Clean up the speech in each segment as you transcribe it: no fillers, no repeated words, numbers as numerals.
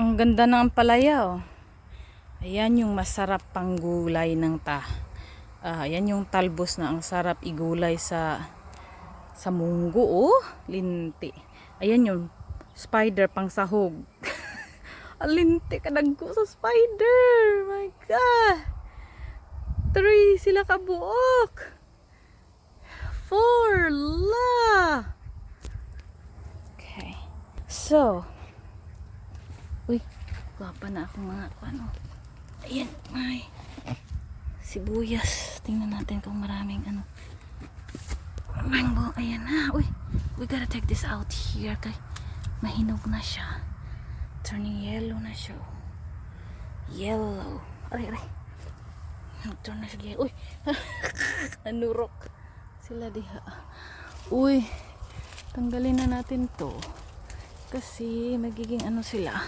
Ang ganda ng ampalaya, oh. Ayan yung masarap pang gulay ng ayan yung talbos na ang sarap igulay sa munggo, oh. Linti. Ayan yung spider pang sahog. Alinti kadagko sa spider. My God. 3 sila kabuok. 4 la. Okay. So, uy, gwapa na ako mga ano. Ayan, may sibuyas. Tingnan natin kung maraming ano. Mango, ayan na. Uy, we gotta take this out here. Kay mahinog na siya. Turning yellow na siya. Yellow. Aray, aray. Turn na siya yellow. Uy, nanurok sila diha. Uy, tanggalin na natin to. Kasi magiging ano sila.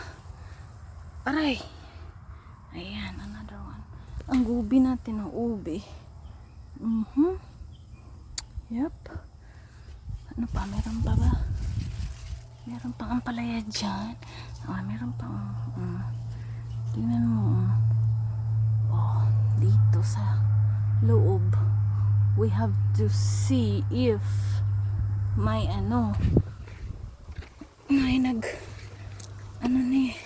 Aray. Ayan, another one. Ang gubi natin, ang ubi. Yep. Ano pa? Meron pa ba? Meron pang ampalaya dyan. Meron pang tingnan mo. Oh, dito sa loob. We have to see if may ano may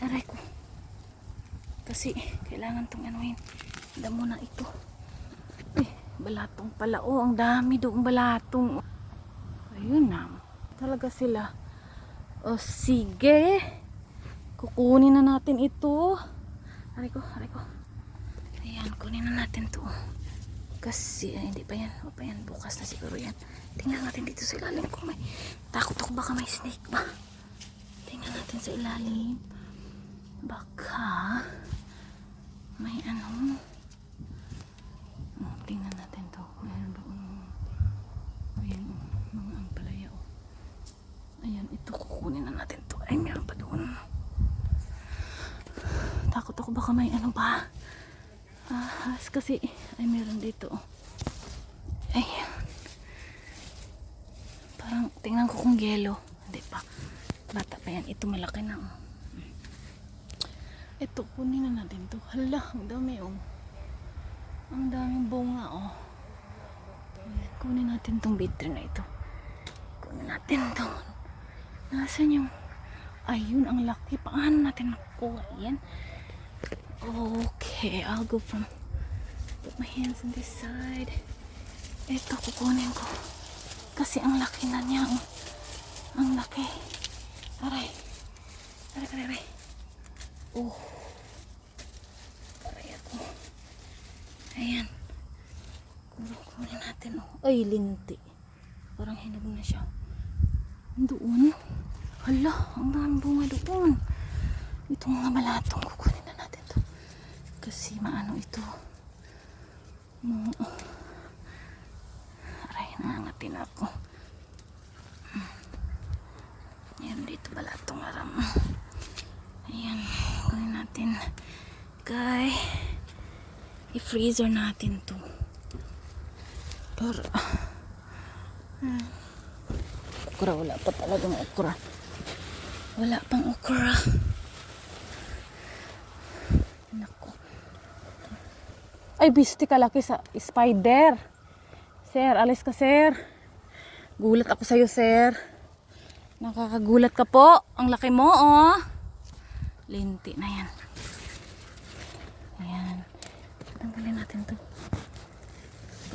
aray ko. Kasi kailangan tong anuhin. Damo na ito. Balatong pala. Oh, ang dami doong balatong. Ayun na. Talaga sila. O sige. Kukunin na natin ito. Aray ko. Ayan, kunin na natin to. Kasi, hindi pa yan. O pa yan. Bukas na siguro yan. Tingnan natin dito sa ilalim kung may takot ako baka may snake ba. Tingnan natin sa ilalim. Baka may ano. Tingnan natin to. Ayan ba? Ayan, mga ampalaya. Ayan, ito kukunin na natin to. Ay, meron pa doon. Takot ako baka may ano ba. Kasi ay meron dito. Ayan. Parang tingnan ko kung yelo. Hindi pa. Bata pa yan. Ito malaki na. Ito, kunin na natin to. Hala, ang dami oh. Ang daming bunga oh. Kunin natin tong bitter na ito. Kunin natin to. Nasaan yung ayun, ang laki. Paano natin nakuha yan? Okay, I'll go from put my hands on this side. Ito, kukunin ko. Kasi ang laki na niya oh. Ang laki. Aray. Oh. Aray ako. Ayan. Kunin natin oh. Ay, linti. Parang hinog na siya. Doon. Hala, ang daming bunga doon. Itong mga balatong kukunin na natin to. Kasi maano ito. Aray, nangangatin ako. Ayan, dito balatong aram. Ayan, kunin natin. Okay. I-freezer natin to. Para okra, wala pa talagang okra. Wala pang okra. Nako. Ay, bisti kalaki sa spider. Sir, alis ka sir. Gulat ako sa'yo sir. Nakakagulat ka po. Ang laki mo oh. Linti na yan. Ayan. Tanggalin natin to.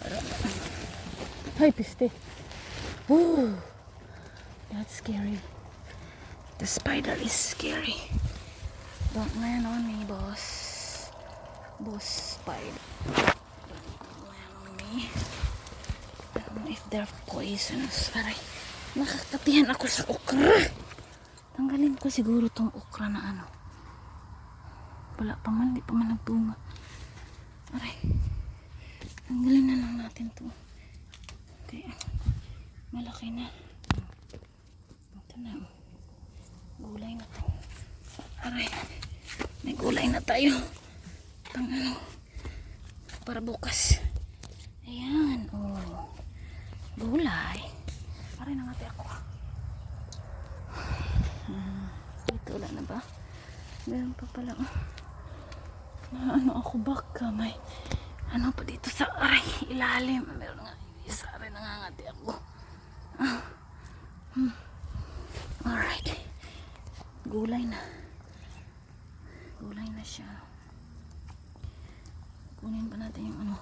Para. Ay, piste. Ooh. That's scary. The spider is scary. Don't land on me, boss. Boss spider. Don't land on me. I don't know if they're poisonous. Aray. Nakakatihan ako sa okra. Tanggalin ko siguro tong okra na ano. Wala pa man, di pa man nagbunga. Aray. Tanggalin na lang natin to. Okay. Malaki na. Ito na. Gulay na to. Aray. May gulay na tayo. Pang ano. Para bukas. Ayan. Oh. Gulay. Aray, nangati ako. Ito, wala na ba? Meron pa pala. Ano ako baka may ano pa dito sa aray ilalim. Meron nga isa rin nangangati ako. Alright. Gulay na. Gulay na siya. Kunin pa natin yung ano.